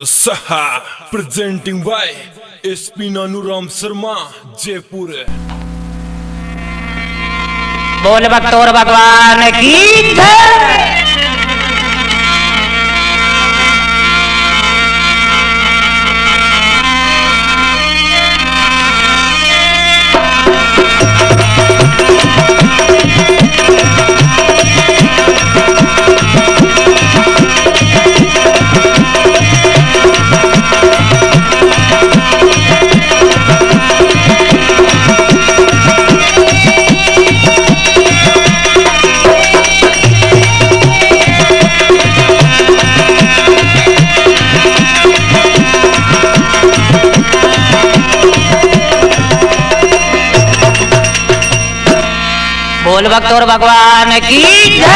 सहा presenting by SP Nanuram Sharma Jaipur. बोल बतौर भगवान की जय। बोल बतौर भगवान की जय।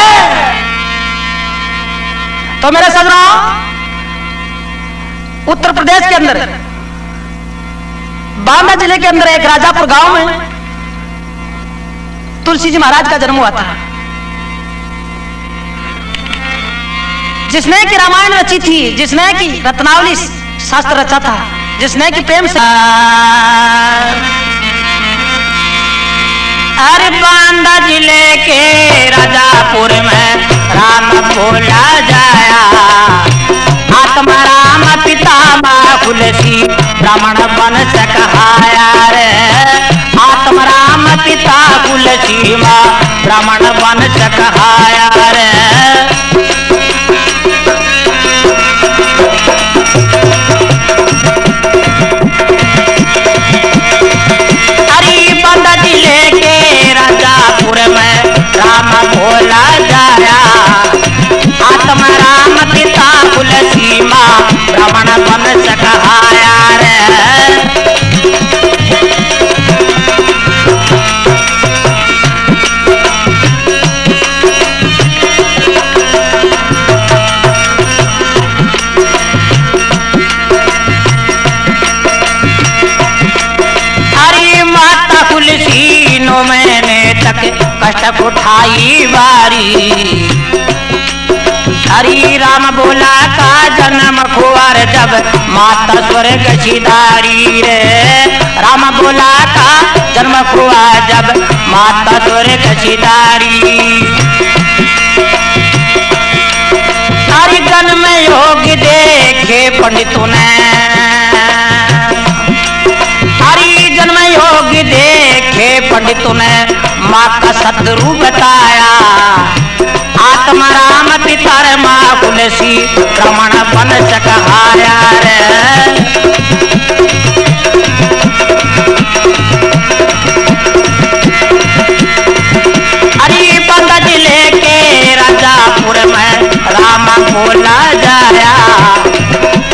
तो मेरे सजनों, उत्तर प्रदेश के अंदर बांदा जिले के अंदर एक राजापुर गांव में तुलसी जी महाराज का जन्म हुआ था, जिसने की रामायण रची थी, जिसने की रत्नावली शास्त्र रचा था, जिसने की प्रेम से अरे बांदा जिले के राजापुर में राम बोला जाया। आत्मा राम पिता माँ तुलसी ब्राह्मण बन सकहाया रे। आत्मा राम पिता तुलसी माँ ब्राह्मण बन सकहाया रे। राम बोला जाया। आत्मा राम पिता तुलसी माँ ब्राह्मण बन सकहाया रे। अरे माता तुलसी नो मैंने तक कष्ट उठाई बारी। हरि राम बोला का जन्म कुंवर जब माता स्वर्ग सिधारी रे। राम बोला का जन्म कुंवर जब माता स्वर्ग सिधारी। हरि जन्म योग देखे पंडितों ने, हरि जन्म योग देखे पंडितों ने माँ का सतरूप बताया। आत्मा राम पिता माँ तुलसी ब्राह्मण बन सकहाया रे। अरे बांदा जिले के राजापुर में राम बोला जाया।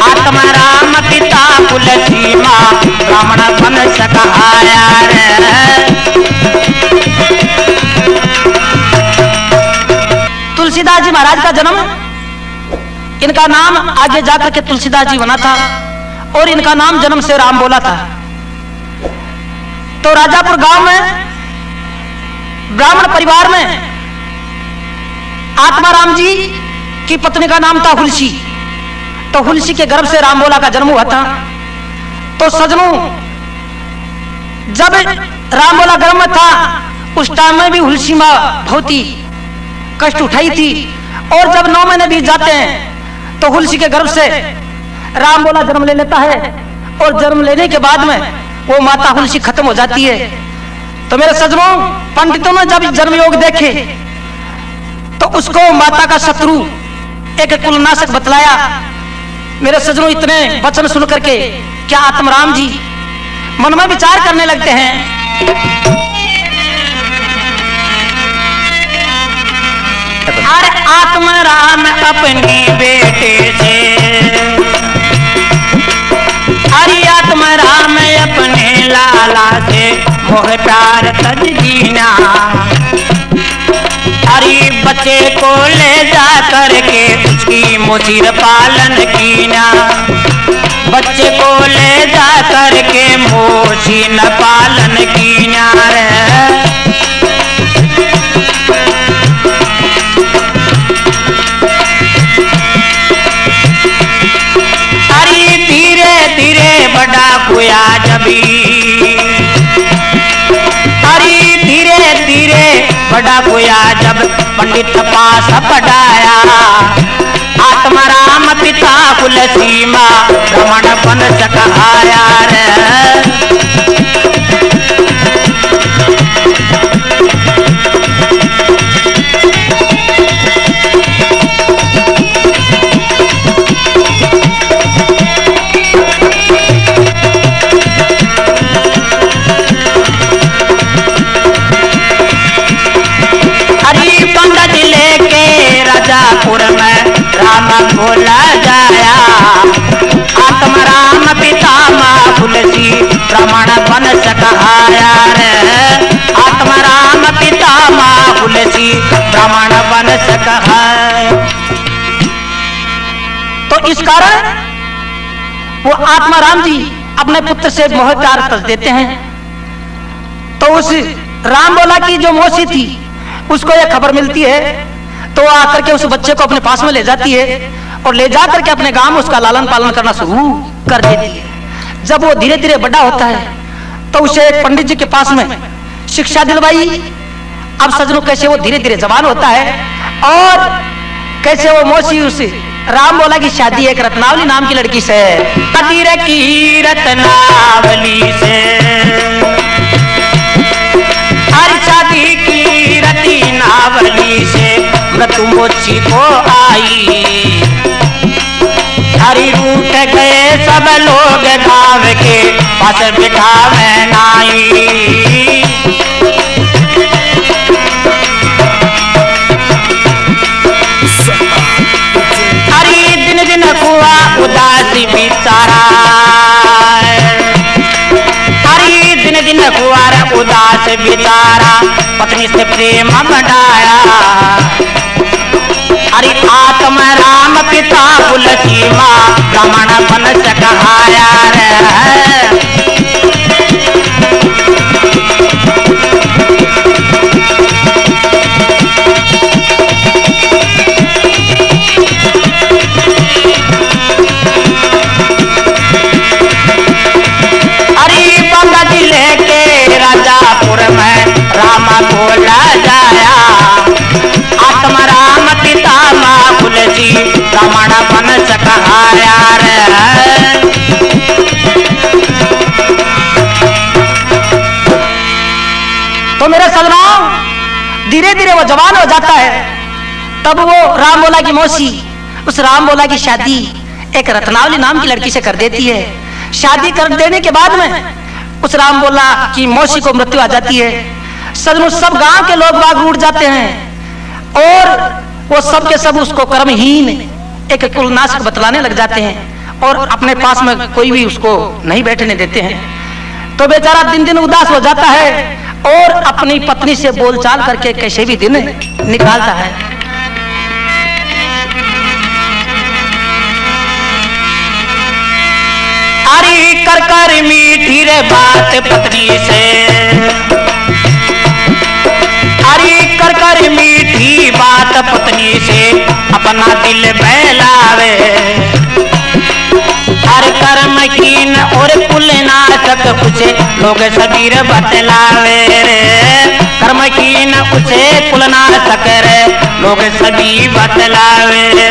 आत्मा राम पिता तुलसी माँ ब्राह्मण बन सकहाया रे। तुलसीदास जी महाराज का जन्म, इनका नाम आगे जाकर के तुलसीदास जी बना था और इनका नाम जन्म से राम बोला था। तो राजापुर गांव में ब्राह्मण परिवार में आत्माराम जी की पत्नी का नाम था हुलसी। तो हुलसी के गर्भ से राम बोला का जन्म हुआ था। तो सजनों, जब राम बोला गर्भ में था उस टाइम में भी हुलसी माँ बहुत ही कष्ट उठाई थी। और जब 9 महीने बीत जाते हैं तो हुलसी के गर्भ से राम बोला जन्म ले लेता है। और जन्म लेने के बाद में वो माता हुलसी खत्म हो जाती है। तो मेरे सजनों, पंडितों ने जब जन्म योग देखे तो उसको माता का शत्रु एक कुलनाशक बतलाया। मेरे सजनों, इतने वचन सुन करके क्या आत्माराम जी मन में विचार करने लगते हैं। अरे आत्मा राम अपने बेटे से, अरे आत्मा राम अपने लाला से मोह प्यार तज जीना। अरे बच्चे को ले जा करके उसकी मुसीर पालन कीना। बच्चे को ले जा करके मोसीन पालन कीना रे। जब पंडित पास पढ़ाया, आत्माराम पिता तुलसी माँ रमण बन सकाया रे। राजापुर में राम बोला जाया, आत्माराम पिता माँ तुलसी रमण बन सकाया रे। आत्माराम पिता माँ तुलसी रमण बन सकाया। तो इस कारण वो आत्माराम जी अपने पुत्र से मोह प्यार कर देते हैं। तो उस राम बोला की जो मौसी थी उसको यह खबर मिलती है, तो आकर के उस बच्चे को अपने पास में ले जाती है और ले जाकर के अपने गांव में उसका लालन पालन करना शुरू कर देती है। जब वो धीरे धीरे बड़ा होता है तो उसे एक पंडित जी के पास में शिक्षा दिलवाई। अब सजनों कैसे वो धीरे धीरे जवान होता है और कैसे वो मौसी उस राम बोला की शादी एक रत्नावली नाम की लड़की से, कदीर की रत्नावली से हर शादी की रत्नावली से मृत्यु मोची को आई। हरी रूठ गए सब लोग गाँव के पास बिठावे नाई। हरी दिन दिन हुआ उदासी बिचारा, हरी दिन दिन हुआ उदास बिचारा, पत्नी से प्रेम बढ़ाया। हरि आत्माराम पिता तुलसी माँ रमण बन सकाया रे। हरिबंगा जिले के राजापुर में राम बोला जाया, आत्माराम पिता माँ तुलसी रमण बन सकाया रे। तो मेरे सजनों धीरे धीरे वो जवान हो जाता है। तब वो राम बोला की मौसी उस राम बोला की शादी एक रत्नावली नाम की लड़की से कर देती है। शादी कर देने के बाद में उस राम बोला की मौसी को मृत्यु आ जाती है। सजनों सब गांव के लोग बाग उठ जाते हैं और वो सब के सब उसको कर्महीन एक कुलनाशक बतलाने लग जाते हैं और अपने पास में कोई भी उसको नहीं बैठने देते हैं। तो बेचारा दिन दिन उदास हो जाता है और अपनी पत्नी से बोलचाल करके कैसे भी दिन निकालता है। अरे कर कर मीठी रे बात पत्नी से, अरे कर कर मीठी बात पत्नी से अपना दिल बहलावे। हर कर्म कीन और कुल नाशक उसे लोग सबीर बतलावे रे। कर्म कीन उसे कुल नाशक रे लोग सभी बतलावे रे।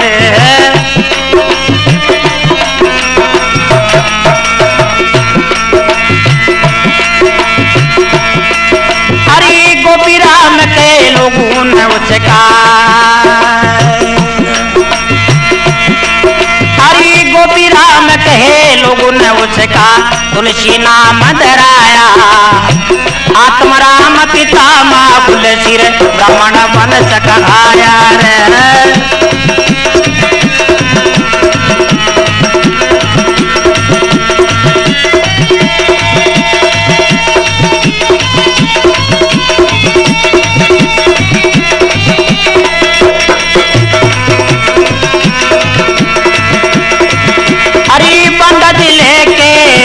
गोपी राम के लोगों ने उसका, हरि गोपी राम कहे लोगों ने उसका तुलसी नाम धराया। आत्माराम पिता माँ तुलसी रमण बन सकाया रे।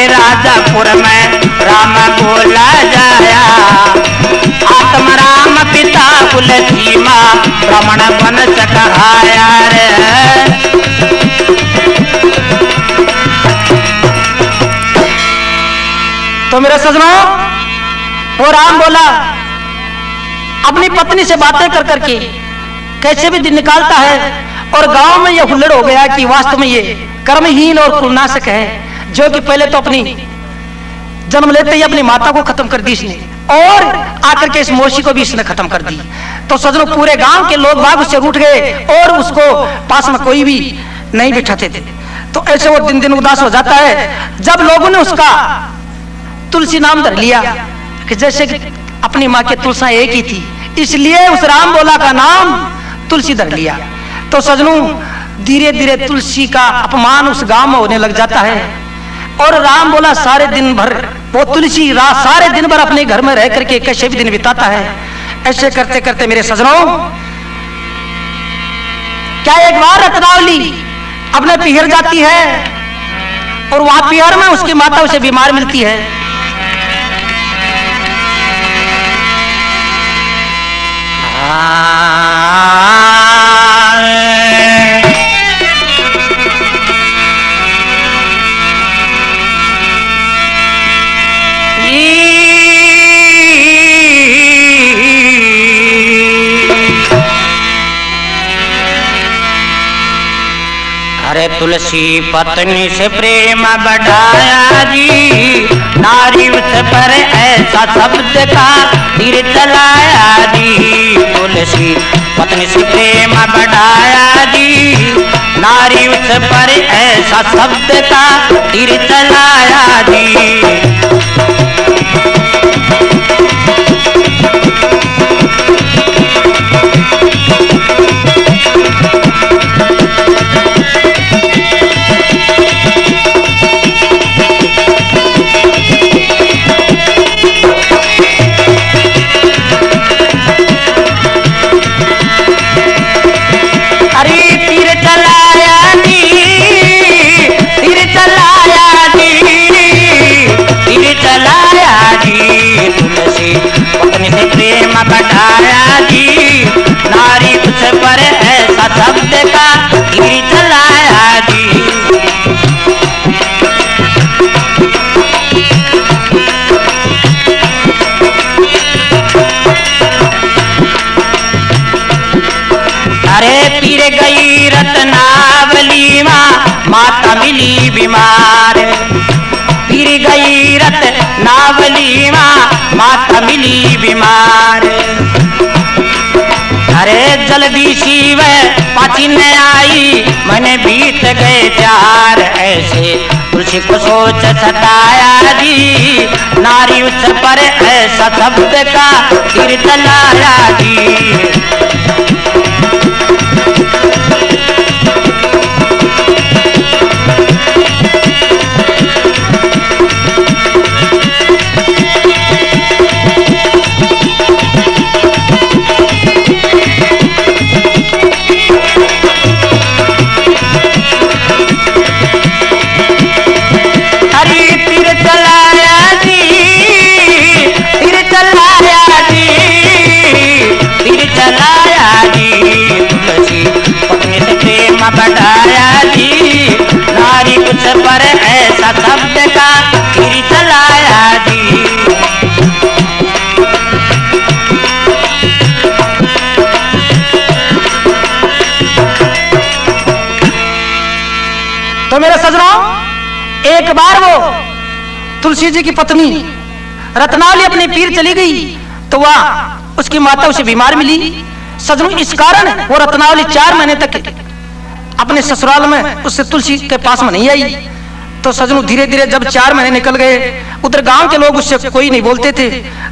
राजापुर में राम बोला जाया, आत्माराम पिता तुलसी माँ रमण बन सकाया रे। तो मेरे सजनों वो राम बोला अपनी पत्नी से बातें कर करके कैसे भी दिन निकालता है और गांव में यह हुल्लड़ हो गया कि वास्तव में ये कर्महीन और कुलनाशक है, जो कि पहले तो अपनी जन्म लेते ही अपनी माता को खत्म कर दी इसने और आकर के इस मौसी को भी इसने खत्म कर दी। तो सजनों पूरे गांव के लोग बाग उससे रूठ गए और उसको पास में कोई भी नहीं बिठाते थे। तो ऐसे वो दिन दिन उदास हो जाता है जब लोगों ने उसका तुलसी नाम धर लिया कि जैसे कि अपनी माँ के तुलसा एक ही थी, इसलिए उस राम बोला का नाम तुलसी धर लिया। तो सजनों धीरे धीरे तुलसी का अपमान उस गांव में होने लग जाता है और राम बोला सारे दिन भर वो तुलसी रात सारे दिन भर अपने घर में रह करके कैसे भी दिन बिताता है। ऐसे करते करते मेरे सजनों क्या एक बार रत्नावली अपने पिहर जाती है और वहां पिहर में उसकी माता उसे बीमार मिलती है। अरे तुलसी पत्नी से प्रेम बढ़ाया जी, नारी उस पर ऐसा शब्द का तीर चलाया जी। तुलसी पत्नी से प्रेम बढ़ाया जी, नारी उस पर ऐसा शब्द का तीर चलाया जी। बढ़ाया जी, नारी उस पर ऐसा शब्द का तीर चलाया जी। अरे पीर गई रत्नावली माता मिली बीमार, पीर गई रत्नावली माता मिली बीमार। अरे जल्दी सी वह पाची न आई, मैंने बीत गए 4। ऐसे तुलसी को सोच सताया जी, नारी उस पर ऐसा शब्द का तीर चलाया जी। बढ़ाया जी, नारी उस पर ऐसा शब्द का तीर चलाया जी। तो मेरे सजनों एक बार वो तुलसी जी की पत्नी रत्नावली अपने पीर चली गई तो वह उसकी माता उसे बीमार मिली। सजनों इस कारण वो रत्नावली 4 महीने तक अपने ससुराल में उससे तुलसी के पास में नहीं आई। तो सजनों धीरे धीरे जब 4 महीने निकल गए, उधर गांव के लोग उससे कोई नहीं बोलते थे,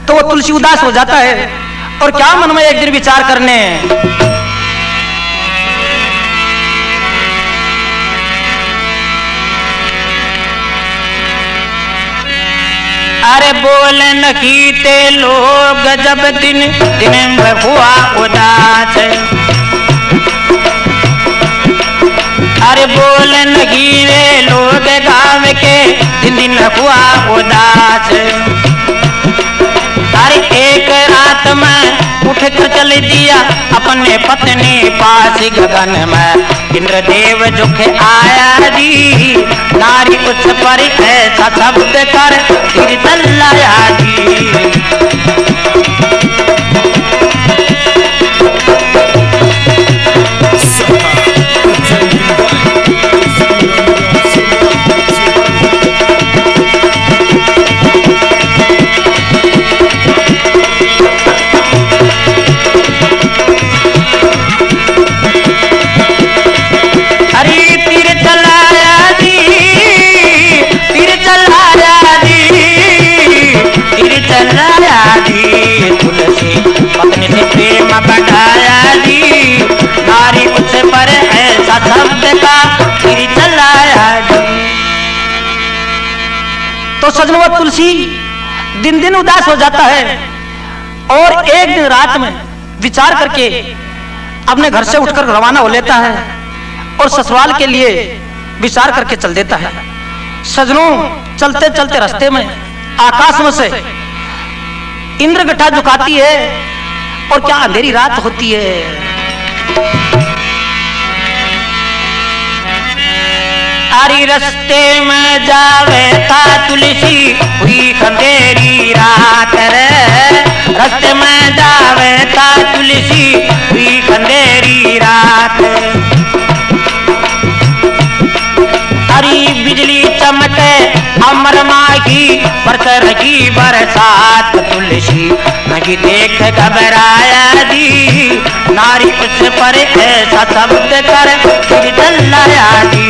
तो वो तुलसी उदास हो जाता है और क्या मन में एक दिन विचार करने अरे बोलन कीते लोग जब दिन दिन में हुआ उदास। अरे बोलन गिरे लोग गाँव के दिन दिन हुआ उदास। अरे एक रात में उठ कर चल दिया अपने पत्नी पास गगन में, इंद्रदेव झुक आया जी, नारी उस पर ऐसा शब्द कर तीर चलाया जी। सजन व तुलसी दिन दिन उदास हो जाता है और एक दिन रात में विचार करके अपने घर से उठकर रवाना हो लेता है और ससुराल के लिए विचार करके चल देता है। सजनों, चलते चलते रास्ते में आकाश में से इंद्रघटा झुकाती है और क्या अंधेरी रात होती है। हरी रस्ते में जावे ता तुलसी हुई अंधेरी रात रे, रस्ते में जावे ता तुलसी हुई अंधेरी रात। हरी बिजली चमके अमर माही बरस रही बरसात, तुलसी नहीं देख घबराया जी, नारी उस पर ऐसा शब्द कर फिर चिल्लाया जी।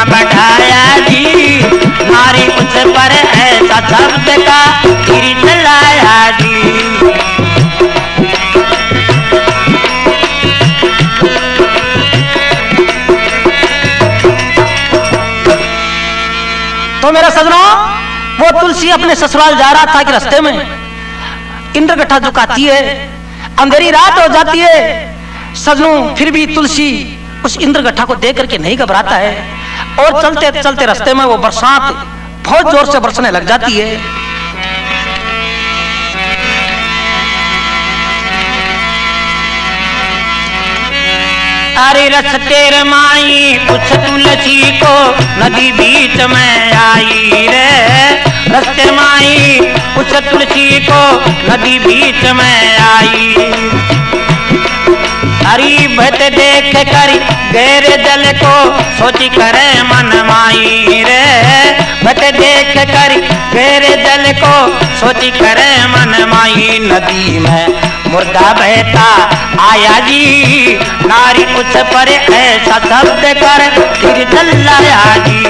बढ़ाया जी, नारी उस पर ऐसा शब्द का तीर चलाया जी। तो मेरा सजनों, वो तुलसी अपने ससुराल जा रहा था कि रास्ते में इंद्रघटा झुकाती है, अंधेरी रात हो जाती है। सजनों, फिर भी तुलसी उस इंद्रघटा को देख करके नहीं घबराता है और चलते चलते रास्ते में वो बरसात बहुत जोर से बरसने लग जाती है। अरे रस्ते रमाई उस तुलसी को नदी बीच में आई रे, रस्ते माई उस तुलसी को नदी बीच में आई। हरी भट देख कर गहरे जल को सोची करे मन माई रे, भट देख कर गहरे जल को सोची करे मन माई। नदी में मुर्दा बहता आया जी, नारी उस पर ऐसा शब्द कर फिर चिल्लाया जी।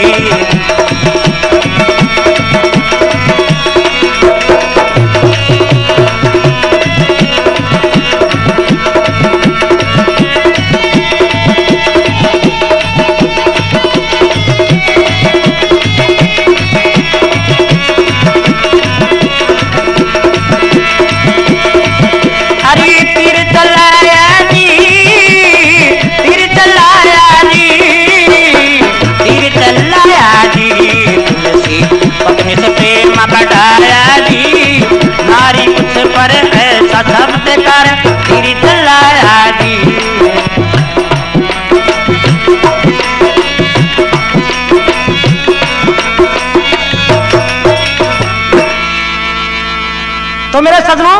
बढ़ाया जी, नारी उस पर ऐसा शब्द कर फिर चिल्लाया जी। तो मेरे सजनों,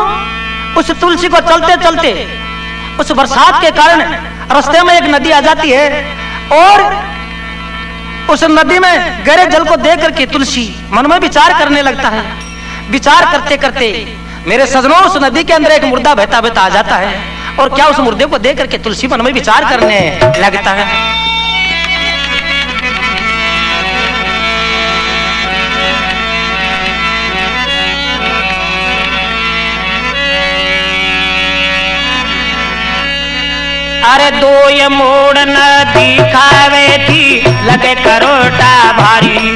उस तुलसी को चलते चलते उस बरसात के कारण रास्ते में एक नदी आ जाती है और उस नदी में गहरे जल को देख करके तुलसी मन में विचार करने लगता है। विचार करते करते मेरे सजनों, उस नदी के अंदर एक मुर्दा बहता बहता आ जाता है और क्या उस मुर्दे को देख करके तुलसी मन में विचार करने लगता है। अरे दो ये मोड़ नदी खावे थी लगे करोटा भारी,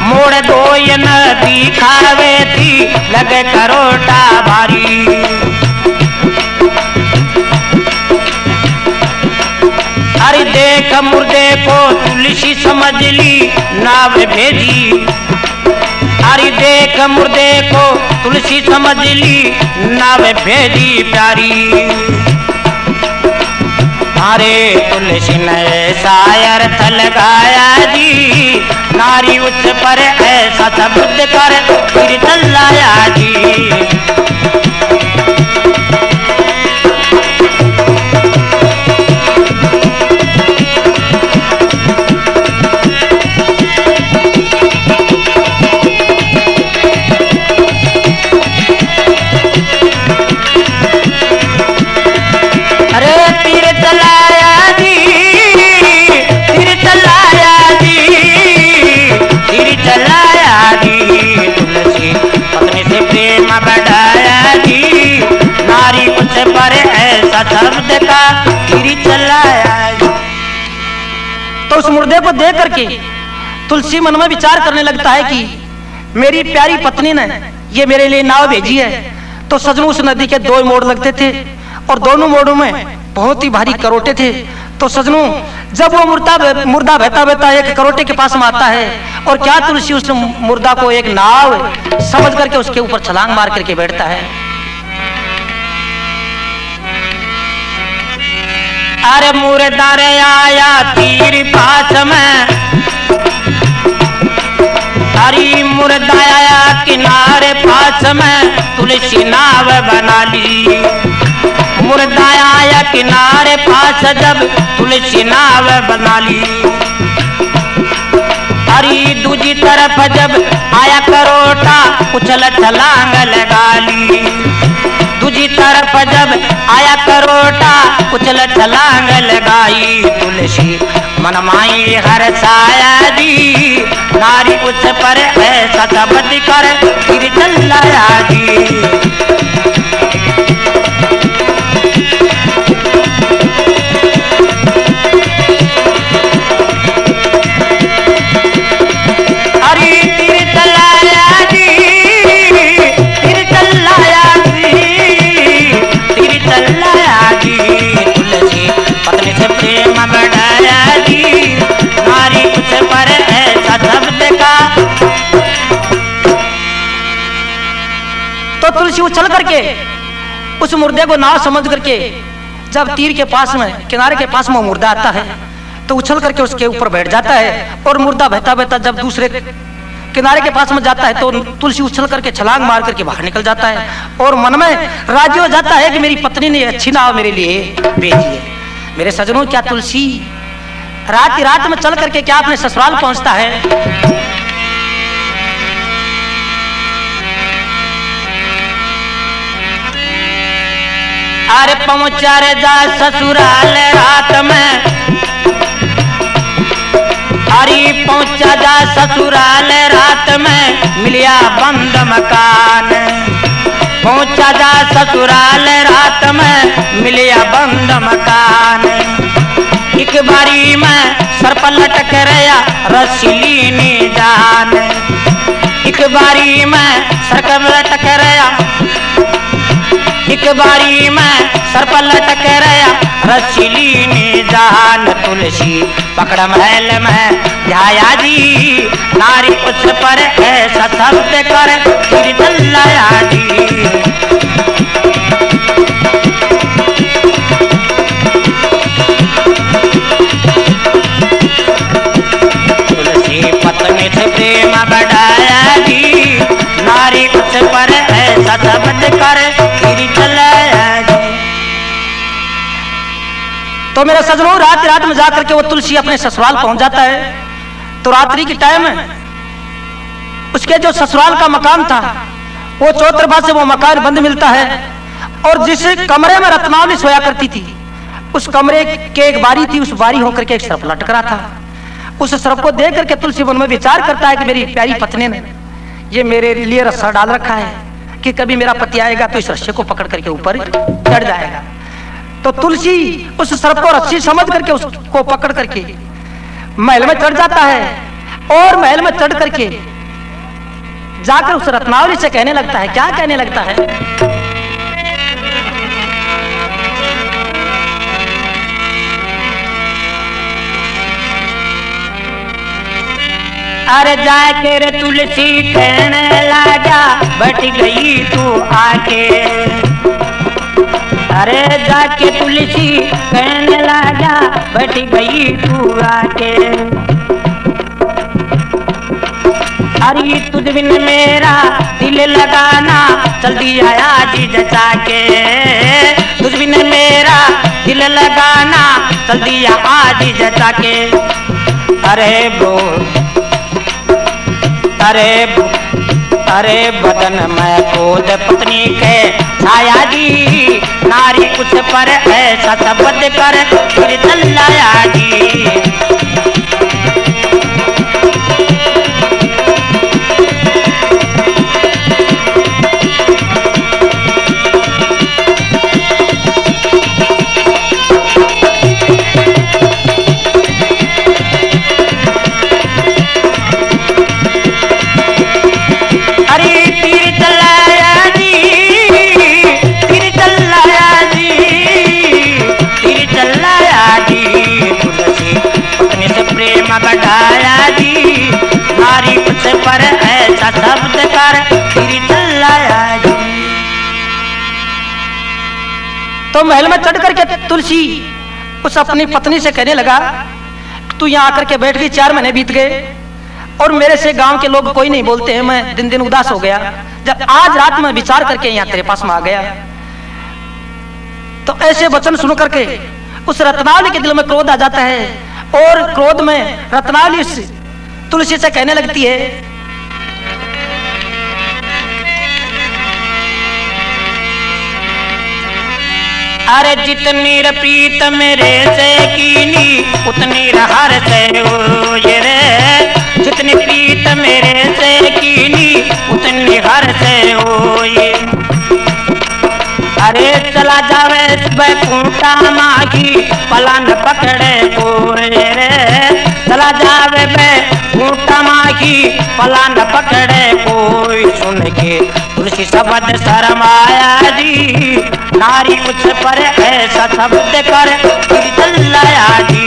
मोड़ दो ये नदी खावे थी लगे करोटा भारी। अरे देख मुर्दे को तुलसी समझ ली नाव भेजी, अरे देख मुर्दे को तुलसी समझ ली नाव भेजी प्यारी। अरे तुलसी ने शायर लगाया जी, नारी उस पर ऐसा शब्द कर फिर चिल्लाया जी। शब्द का तीर चलाया। तो उस मुर्दे को देख करके तुलसी मन में विचार करने लगता है कि मेरी प्यारी पत्नी ने ये मेरे लिए नाव भेजी है। तो सजनों उस नदी के दो मोड़ लगते थे और दोनों मोड़ों में बहुत ही भारी करोटे थे। तो सजनों जब वो मुर्दा बहता बहता एक करोटे के पास में आता है और क्या तुलसी उस मुर्दा को एक नाव समझ करके उसके ऊपर छलांग मार करके बैठता है। अरे मुर्दा रे आया तीर पास में, अरे मुर्दा आया किनारे पास में, तुलसी नाव बना ली। मुर्दा आया किनारे पास जब तुलसी नाव बना ली। अरे दूजी तरफ जब आया करोटा उछल छलांग लगा ली। दूजी तरफ जब आया करोटा उछल छलांग लगाई। तुलसी मनमाई हर साया दी, नारी उस पर ऐसा शब्द कर फिर चलाया जी। तो तुलसी उछल करके उस मुर्दे को नाव समझ करके जब तीर के पास में किनारे के पास में मुर्दा आता है तो उछल करके उसके ऊपर बैठ जाता है। और मुर्दा बहता बहता जब दूसरे किनारे के पास में जाता है तो तुलसी उछल करके छलांग मार करके बाहर निकल जाता है और मन में राजी हो जाता है कि मेरी पत्नी ने अच्छी नाव मेरे लिए भेजी है। मेरे सजनों, क्या तुलसी रात में चल करके क्या अपने ससुराल पहुंचता है? अरे पहुंचा रे जा ससुराल रात में, अरे पहुंचा जा ससुराल रात में, मिलिया बंद मकान। पहुंचा जा ससुराल रात में, मिलिया बंद मकान। एक बारी में सर पर लटक रहा रसीली नी जान। एक बारी में सर पर लटक रहा, एक बारी में सर पर लटक रहा रसीली नी जान। तुलसी पकड़ महल में ध्याया जी, नारी उस पर ऐसा शब्द कर फिर चलाया जी। तुलसी पत्नी से प्रेम बढ़ाया जी, नारी उस पर ऐसा शब्द कर फिर चलाया जी। तो मेरे सजनों, रात में जाकर के वो तुलसी अपने ससुराल पहुंच जाता है। तो रात्रि के टाइम उसके जो ससुराल का मकान था वो चौतरफा से वो मकान बंद मिलता है और जिस कमरे में रत्नावली सोया करती थी उस कमरे के एक बारी थी, उस बारी होकर के एक सर्प लटक रहा था। उस सर्प को देख करके तुलसी मन में विचार करता है कि मेरी प्यारी पत्नी ने ये मेरे लिए रस्सा डाल रखा है कि कभी मेरा पति आएगा तो इस रस्से को पकड़ करके ऊपर चढ़ जाएगा। तो तुलसी उस सर्प को रस्सी समझ करके उसको पकड़ करके महल में चढ़ जाता है और महल में चढ़ करके जाकर उस रत्नावली से कहने लगता है। क्या कहने लगता है? अरे जाके रे तुलसी कहने लगा, बैठ गई तू आके। अरे जाके तुलसी कहने लगा, बैठ गई तू आके। अरे तुझ बिन मेरा दिल लगाना, चल दिया आज जचा के। तुझ बिन मेरा दिल लगाना, चल दिया आज जचा के। अरे बदन में खुद पत्नी के छाया जी, नारी उस पर ऐसा शब्द कर फिर चलाया जी। बढ़ाया जी, नारी उस पर ऐसा शब्द कर फिर चिल्लाया जी। तो महल में चढ़ करके तुलसी उस अपनी पत्नी से कहने लगा, तू यहाँ आकर के बैठ गई, 4 महीने बीत गए और मेरे से गांव के लोग कोई नहीं बोलते हैं, मैं दिन दिन उदास हो गया। जब आज रात में विचार करके यहाँ तेरे पास में आ गया, तो ऐसे वचन सुन करके उस रत्नावली के दिल में क्रोध आ जाता है और क्रोध में रत्नावली उस तुलसी से कहने लगती है, अरे जितनी रपीत मेरे से कीनी उतनी रहर से ओए रे, जितनी प्रीत मेरे से कीनी उतनी हर से ओए। अरे चला जावे बैकुंठा माही पलन पकड़े कोई रे, चला जावे बैकुंठा माही पलन पकड़े कोई। सुन के तुलसी शब्द शर्माया जी, नारी उस पर ऐसा शब्द कर फिर चिल्लाया जी।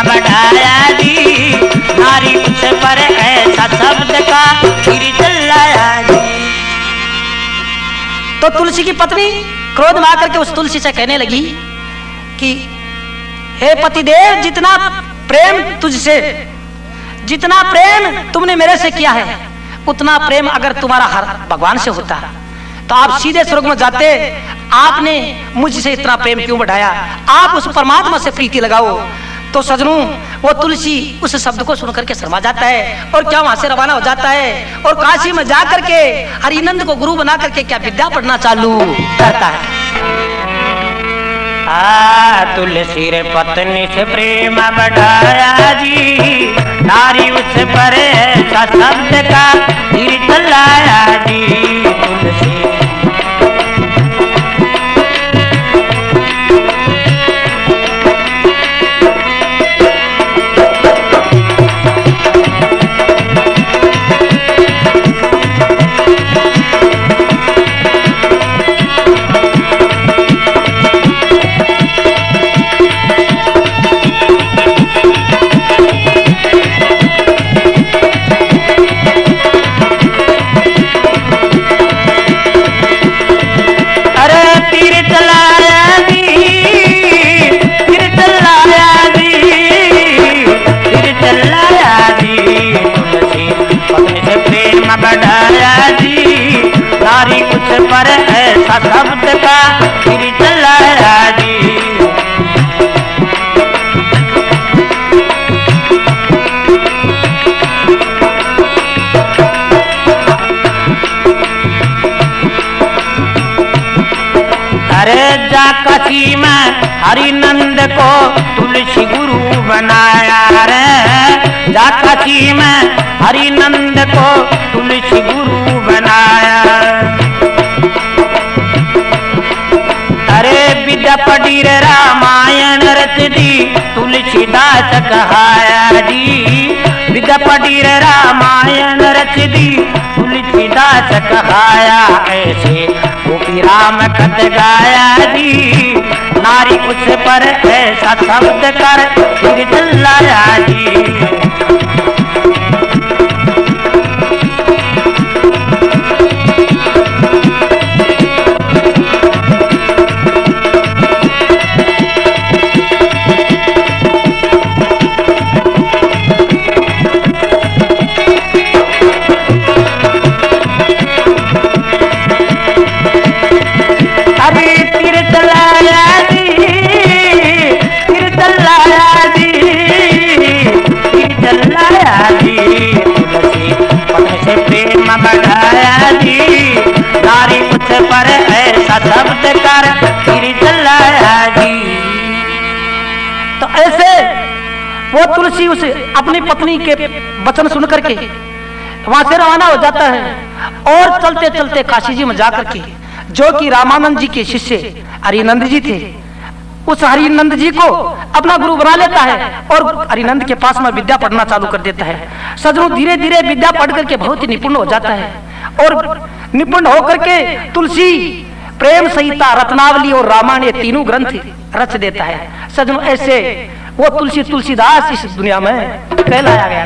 बढ़ाया जी, नारी उस पर ऐसा शब्द का फिर चिल्लाया जी। तो तुलसी की पत्नी क्रोध में आकर के उस तुलसी से कहने लगी कि हे पतिदेव, जितना प्रेम तुझसे, जितना प्रेम तुमने मेरे से किया है, उतना प्रेम अगर तुम्हारा हर भगवान से होता तो आप सीधे स्वर्ग में जाते। आपने मुझसे इतना प्रेम क्यों बढ़ाया? आप उस परमात्मा से प्रीति लगाओ। तो सजनों, वो तुलसी उस शब्द को सुनकर के शर्मा जाता है और क्या वहां से रवाना हो जाता है और काशी में जाकर के हरिनंद को गुरु बना करके क्या विद्या पढ़ना चालू करता है। तुलसी रे पत्नी से प्रेम बढ़ाया जी, नारी उस पर ऐसा शब्द का फिर चिल्लाया जी। तुलसी पर ऐसा शब्द का फिर चिल्लाया जी। अरे जा काशी में हरिनंद को तुलसी गुरु बनाया रे, जा काशी में हरिनंद को तुलसी गुरु बनाया। विद्या पढ़ी रे रामायण रच दी तुलसीदास कहाया जी, विद्या पढ़ी रे रामायण रच दी तुलसीदास कहाया। ऐसे गोपी राम कथ गाया जी, नारी उस पर ऐसा शब्द कर फिर चिल्लाया जी। बढ़ाया जी, नारी उस पर ऐसा शब्द कर फिर चिल्लाया जी। तो ऐसे वो तुलसी उस अपनी पत्नी के वचन सुन करके वहां से रवाना हो जाता है और चलते चलते काशी जी में जाकर के, जो कि रामानंद जी के शिष्य हरिनंद जी थे, उस हरिनंद जी को अपना गुरु बना लेता है और हरिनंद के पास में विद्या पढ़ना चालू कर देता है। सजनों धीरे धीरे विद्या पढ़ करके बहुत ही निपुण हो जाता है और निपुण होकर के तुलसी प्रेम संहिता, रत्नावली और रामायण ये तीनों ग्रंथ रच देता है। सजनों ऐसे वो तुलसीदास इस दुनिया में कहलाया गया।